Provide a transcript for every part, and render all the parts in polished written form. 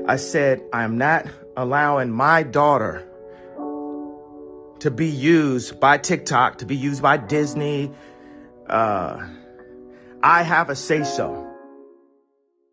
I said, I'm not allowing my daughter to be used by TikTok, to be used by Disney. I have a say-so.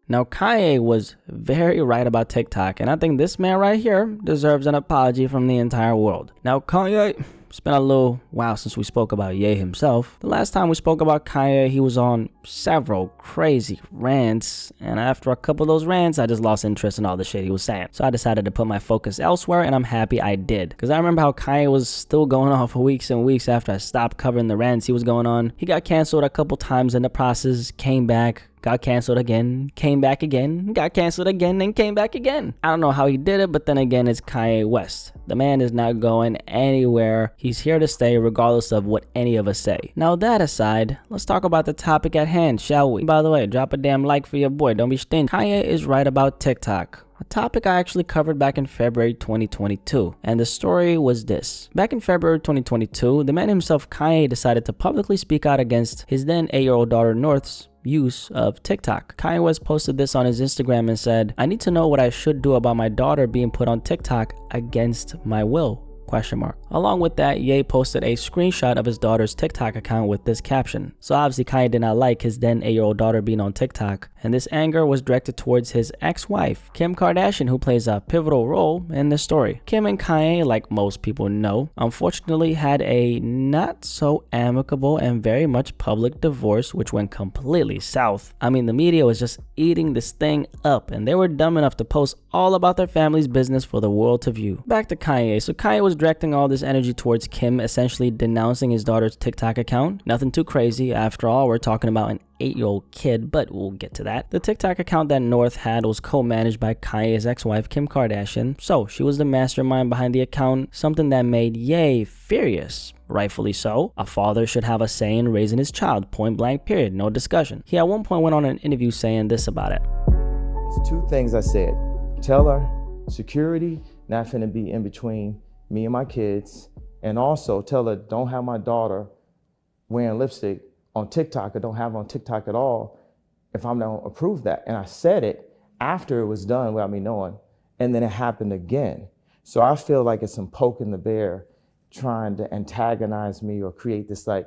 Now, Kanye was very right about TikTok, and I think this man right here deserves an apology from the entire world. Now, Kanye, it's been a little while since we spoke about Ye himself. The last time we spoke about Kanye, he was on several crazy rants, and after a couple of those rants, I just lost interest in all the shit he was saying. So I decided to put my focus elsewhere, and I'm happy I did. Because I remember how Kanye was still going on for weeks and weeks after I stopped covering the rants he was going on. He got canceled a couple times in the process, came back, got canceled again, came back again, got canceled again, and came back again. I don't know how he did it, but then again, it's Kanye West. The man is not going anywhere. He's here to stay regardless of what any of us say. Now that aside, let's talk about the topic at hand, shall we? By the way, drop a damn like for your boy, don't be stingy. Kanye is right about TikTok, a topic I actually covered back in February 2022. And the story was this. Back in February 2022, the man himself, Kanye, decided to publicly speak out against his then 8-year-old daughter North's use of TikTok. Kanye West posted this on his Instagram and said, "I need to know what I should do about my daughter being put on TikTok against my will?" Along with that, Ye posted a screenshot of his daughter's TikTok account with this caption. So obviously Kanye did not like his then 8-year-old daughter being on TikTok, and this anger was directed towards his ex-wife, Kim Kardashian, who plays a pivotal role in this story. Kim and Kanye, like most people know, unfortunately had a not so amicable and very much public divorce, which went completely south. I mean, the media was just eating this thing up, and they were dumb enough to post all about their family's business for the world to view. Back to Kanye. So Kanye was directing all this energy towards Kim, essentially denouncing his daughter's TikTok account. Nothing too crazy. After all, we're talking about an 8-year-old kid, but we'll get to that. The TikTok account that North had was co-managed by Kanye's ex-wife, Kim Kardashian. So she was the mastermind behind the account, something that made Ye furious. Rightfully so. A father should have a say in raising his child, point blank, period, no discussion. He at one point went on an interview saying this about it. There's two things I said. Tell her security not finna be in between me and my kids, and also tell her don't have my daughter wearing lipstick on TikTok, or don't have her on TikTok at all if I'm not approve that. And I said it after it was done without me knowing, and then it happened again. So I feel like it's some poking the bear, trying to antagonize me or create this like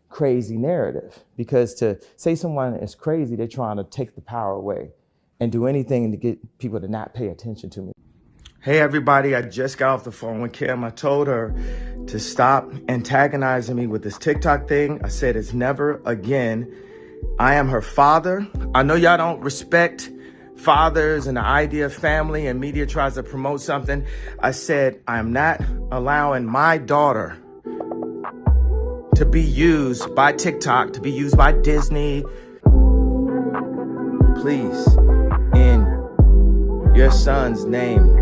crazy narrative. Because to say someone is crazy, they're trying to take the power away and do anything to get people to not pay attention to me. Hey everybody, I just got off the phone with Kim. I told her to stop antagonizing me with this TikTok thing. I said it's never again. I am her father. I know y'all don't respect fathers and the idea of family, and media tries to promote something. I said I am not allowing my daughter to be used by TikTok, to be used by Disney. Please, in your son's name,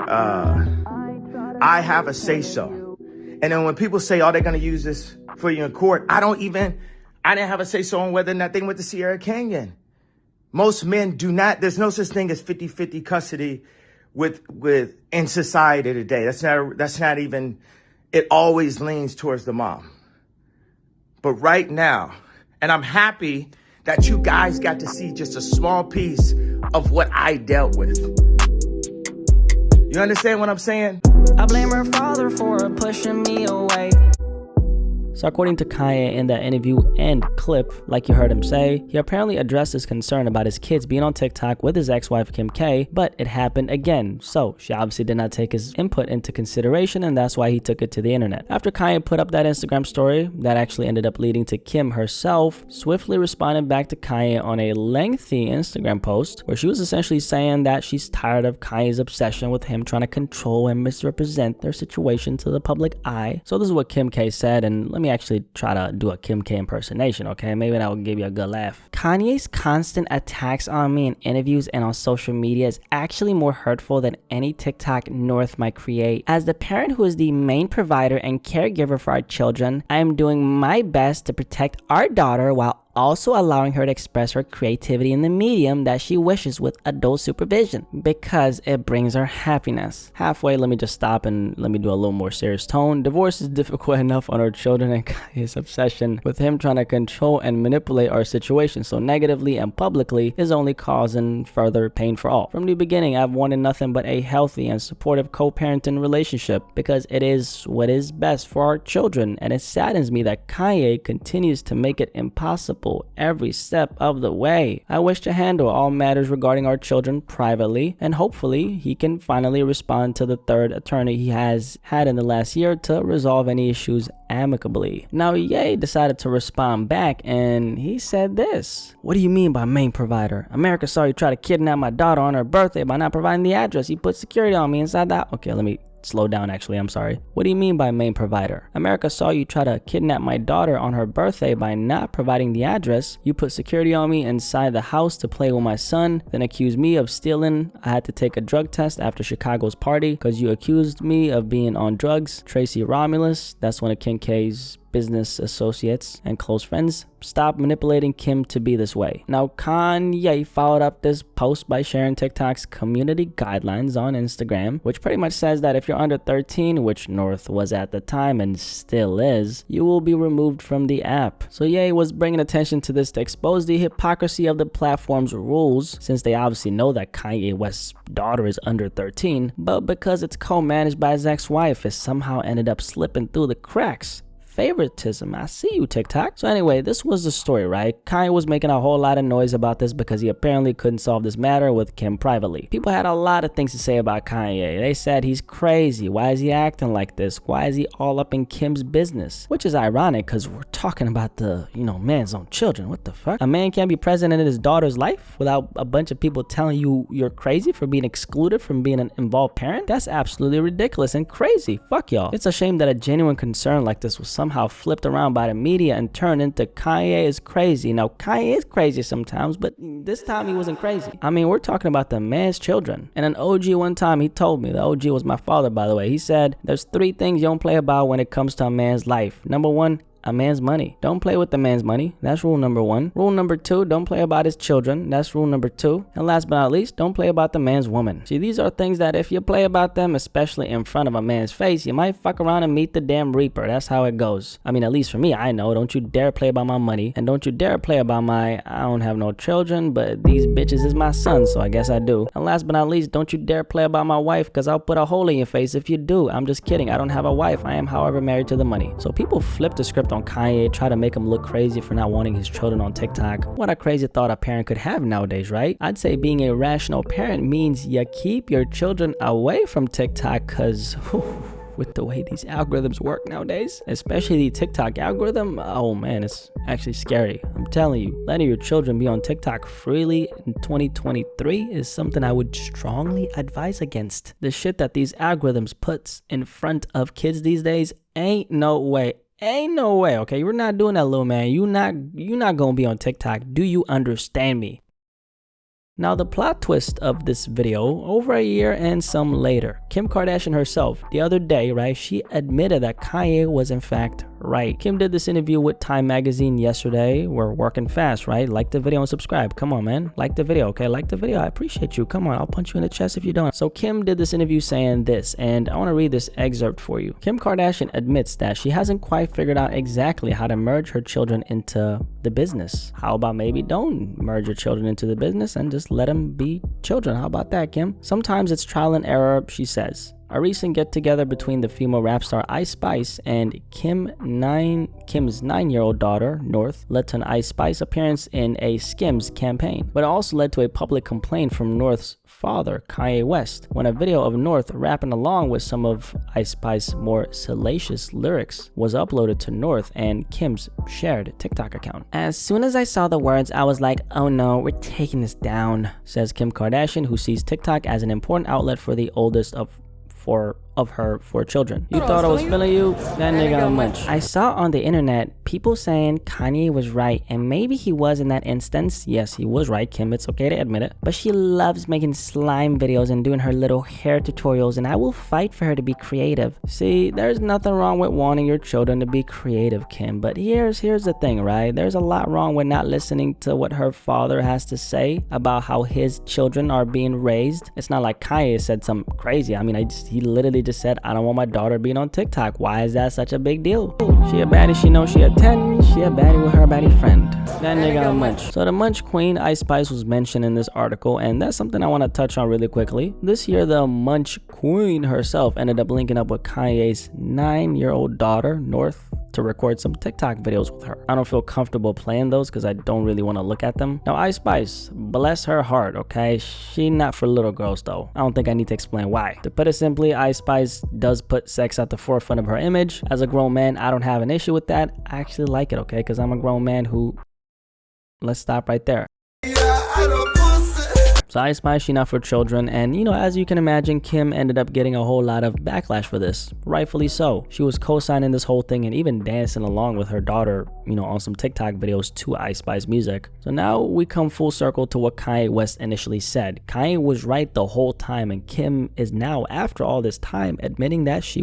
I have a say-so. And then when people say, oh, they're going to use this for you in court, I didn't have a say-so on whether or not they went to Sierra Canyon. Most men do not, there's no such thing as 50-50 custody with in society today. That's not even, it always leans towards the mom. But right now, and I'm happy that you guys got to see just a small piece of what I dealt with. You understand what I'm saying? I blame her father for pushing me away. So according to Kanye in that interview and clip, like you heard him say, he apparently addressed his concern about his kids being on TikTok with his ex-wife Kim K, but it happened again. So she obviously did not take his input into consideration, and that's why he took it to the internet. After Kanye put up that Instagram story, that actually ended up leading to Kim herself swiftly responding back to Kanye on a lengthy Instagram post where she was essentially saying that she's tired of Kanye's obsession with him trying to control and misrepresent their situation to the public eye. So this is what Kim K said, and let me actually try to do a Kim K impersonation, okay? Maybe that will give you a good laugh. Kanye's constant attacks on me in interviews and on social media is actually more hurtful than any TikTok North might create. As the parent who is the main provider and caregiver for our children, I am doing my best to protect our daughter while also allowing her to express her creativity in the medium that she wishes with adult supervision because it brings her happiness. Halfway, let me just stop and let me do a little more serious tone. Divorce is difficult enough on our children, and Kanye's obsession with him trying to control and manipulate our situation so negatively and publicly is only causing further pain for all. From the beginning, I've wanted nothing but a healthy and supportive co-parenting relationship because it is what is best for our children, and it saddens me that Kanye continues to make it impossible every step of the way. I wish to handle all matters regarding our children privately, and hopefully he can finally respond to the third attorney he has had in the last year to resolve any issues amicably. Now, Ye decided to respond back, and he said this. What do you mean by main provider? America saw you try to kidnap my daughter on her birthday by not providing the address. You put security on me inside that. Okay, let me slow down actually, I'm sorry. What do you mean by main provider? America saw you try to kidnap my daughter on her birthday by not providing the address. You put security on me inside the house to play with my son, then accused me of stealing. I had to take a drug test after Chicago's party because you accused me of being on drugs. Tracy Romulus, that's one of Kim K's business associates and close friends, stop manipulating Kim to be this way. Now, Kanye followed up this post by sharing TikTok's community guidelines on Instagram, which pretty much says that if you're under 13, which North was at the time and still is, you will be removed from the app. So Ye was bringing attention to this to expose the hypocrisy of the platform's rules, since they obviously know that Kanye West's daughter is under 13, but because it's co-managed by his ex-wife, it somehow ended up slipping through the cracks. Favoritism. I see you, TikTok. So anyway, this was the story, right? Kanye was making a whole lot of noise about this because he apparently couldn't solve this matter with Kim privately. People had a lot of things to say about Kanye. They said he's crazy. Why is he acting like this? Why is he all up in Kim's business? Which is ironic because we're talking about the, man's own children. What the fuck? A man can't be present in his daughter's life without a bunch of people telling you you're crazy for being excluded from being an involved parent? That's absolutely ridiculous and crazy. Fuck y'all. It's a shame that a genuine concern like this was somehow flipped around by the media and turned into Kanye is crazy. Now, Kanye is crazy sometimes, but this time he wasn't crazy. I mean, we're talking about the man's children. And an OG one time, he told me, the OG was my father, by the way, he said, there's 3 things you don't play about when it comes to a man's life. Number 1, a man's money. Don't play with the man's money. That's rule number 1. Rule number 2, don't play about his children. That's rule number 2. And last but not least, don't play about the man's woman. See, these are things that if you play about them, especially in front of a man's face, you might fuck around and meet the damn reaper. That's how it goes. I mean, at least for me, I know. Don't you dare play about my money. And don't you dare play about I don't have no children, but these bitches is my son, so I guess I do. And last but not least, don't you dare play about my wife, because I'll put a hole in your face if you do. I'm just kidding. I don't have a wife. I am, however, married to the money. So people flip the script on Kanye, try to make him look crazy for not wanting his children on TikTok. What a crazy thought a parent could have nowadays, right? I'd say being a rational parent means you keep your children away from TikTok, because with the way these algorithms work nowadays, especially the TikTok algorithm, oh man, it's actually scary. I'm telling you, letting your children be on TikTok freely in 2023 is something I would strongly advise against. The shit that these algorithms puts in front of kids these days, ain't no way. Ain't no way, okay? You're not doing that, little man. You're not gonna be on TikTok. Do you understand me? Now, the plot twist of this video, over a year and some later, Kim Kardashian herself, the other day, right, she admitted that Kanye was in fact right. Kim did this interview with Time Magazine yesterday. We're working fast, right? Like the video and subscribe. Come on, man. Like the video, okay? Like the video. I appreciate you. Come on, I'll punch you in the chest if you don't. So Kim did this interview saying this, and I want to read this excerpt for you. Kim Kardashian admits that she hasn't quite figured out exactly how to merge her children into the business. How about maybe don't merge your children into the business and just let them be children? How about that, Kim? Sometimes it's trial and error, she says. A recent get-together between the female rap star Ice Spice and Kim's 9-year-old daughter, North, led to an Ice Spice appearance in a Skims campaign, but it also led to a public complaint from North's father, Kanye West, when a video of North rapping along with some of Ice Spice's more salacious lyrics was uploaded to North and Kim's shared TikTok account. As soon as I saw the words, I was like, oh no, we're taking this down, says Kim Kardashian, who sees TikTok as an important outlet for of her 4 children. You thought I was feeling you? That nigga on munch. I saw on the internet people saying Kanye was right, and maybe he was in that instance. Yes, he was right, Kim, it's okay to admit it. But she loves making slime videos and doing her little hair tutorials, and I will fight for her to be creative. See, there's nothing wrong with wanting your children to be creative, Kim, but here's the thing, right? There's a lot wrong with not listening to what her father has to say about how his children are being raised. It's not like Kanye said something crazy. I mean, he literally just said, I don't want my daughter being on TikTok. Why is that such a big deal? She a baddie, she knows she a 10. She a baddie with her baddie friend. That nigga on munch. So the munch queen, Ice Spice, was mentioned in this article, and that's something I want to touch on really quickly. This year, the munch queen herself ended up linking up with Kanye's 9-year-old daughter, North, to record some TikTok videos with her. I don't feel comfortable playing those because I don't really want to look at them. Now, Ice Spice, bless her heart, okay? She not for little girls though. I don't think I need to explain why. To put it simply, Ice Spice does put sex at the forefront of her image. As a grown man, I don't have an issue with that. I actually like it, okay? Because I'm a grown man who... Let's stop right there. So Ice Spice, she not for children, and you know, as you can imagine, Kim ended up getting a whole lot of backlash for this, rightfully so. She was co-signing this whole thing and even dancing along with her daughter, you know, on some TikTok videos to Ice Spice music. So now we come full circle to what Kanye West initially said. Kanye was right the whole time, and Kim is now, after all this time, admitting that he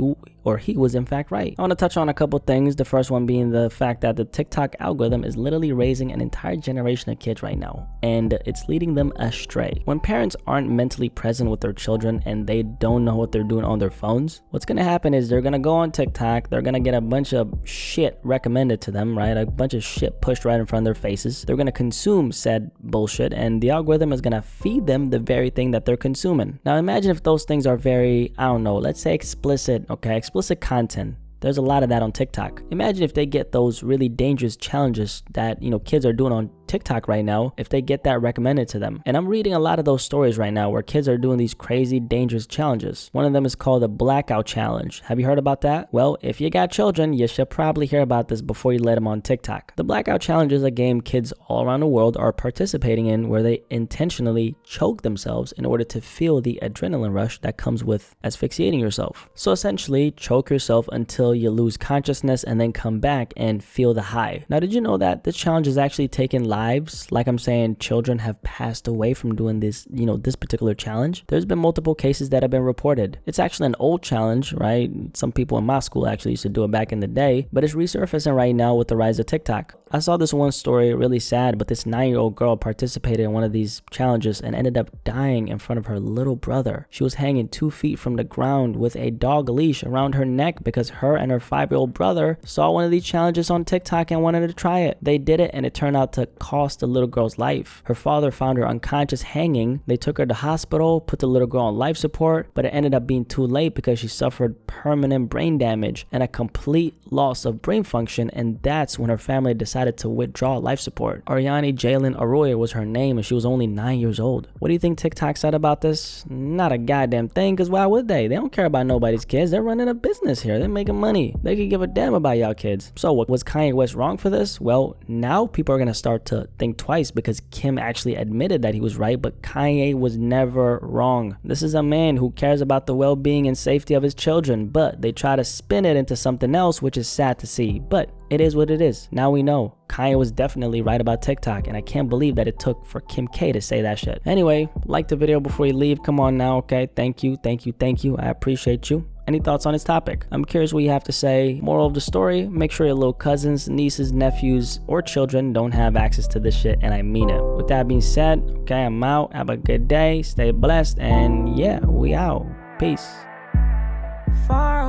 was in fact right. I want to touch on a couple things. The first one being the fact that the TikTok algorithm is literally raising an entire generation of kids right now, and it's leading them astray. When parents aren't mentally present with their children and they don't know what they're doing on their phones, what's going to happen is they're going to go on TikTok, they're going to get a bunch of shit recommended to them, right? A bunch of shit pushed right in front of their faces. They're going to consume said bullshit, and the algorithm is going to feed them the very thing that they're consuming. Now imagine if those things are very, I don't know, let's say explicit, okay? Explicit content. There's a lot of that on TikTok. Imagine if they get those really dangerous challenges that, you know, kids are doing on TikTok right now, if they get that recommended to them. And I'm reading a lot of those stories right now where kids are doing these crazy, dangerous challenges. One of them is called the Blackout Challenge. Have you heard about that? Well, if you got children, you should probably hear about this before you let them on TikTok. The Blackout Challenge is a game kids all around the world are participating in where they intentionally choke themselves in order to feel the adrenaline rush that comes with asphyxiating yourself. So essentially, choke yourself until you lose consciousness and then come back and feel the high. Now, did you know that this challenge is actually taking lives? Like I'm saying, children have passed away from doing this, you know, this particular challenge. There's been multiple cases that have been reported. It's actually an old challenge, right? Some people in my school actually used to do it back in the day, but it's resurfacing right now with the rise of TikTok. I saw this one story, really sad, but this 9-year-old girl participated in one of these challenges and ended up dying in front of her little brother. She was hanging 2 feet from the ground with a dog leash around her neck because her and her 5-year-old brother saw one of these challenges on TikTok and wanted to try it. They did it, and it turned out to cost the little girl's life. Her father found her unconscious hanging. They took her to hospital, put the little girl on life support, but it ended up being too late because she suffered permanent brain damage and a complete loss of brain function, and that's when her family decided to withdraw life support. Ariane Jalen Arroyo was her name, and she was only 9 years old. What do you think TikTok said about this? Not a goddamn thing, because why would they? They don't care about nobody's kids. They're running a business here. They're making money. They could give a damn about y'all kids. So was Kanye West wrong for this? Well, now people are going to start to think twice because Kim actually admitted that he was right, but Kanye was never wrong. This is a man who cares about the well-being and safety of his children, but they try to spin it into something else, which is sad to see. But it is what it is. Now we know. Kanye was definitely right about TikTok, and I can't believe that it took for Kim K to say that shit. Anyway, like the video before you leave. Come on now, okay? Thank you. I appreciate you. Any thoughts on this topic? I'm curious what you have to say. Moral of the story, make sure your little cousins, nieces, nephews, or children don't have access to this shit, and I mean it. With that being said, okay, I'm out. Have a good day. Stay blessed, and yeah, we out. Peace. Far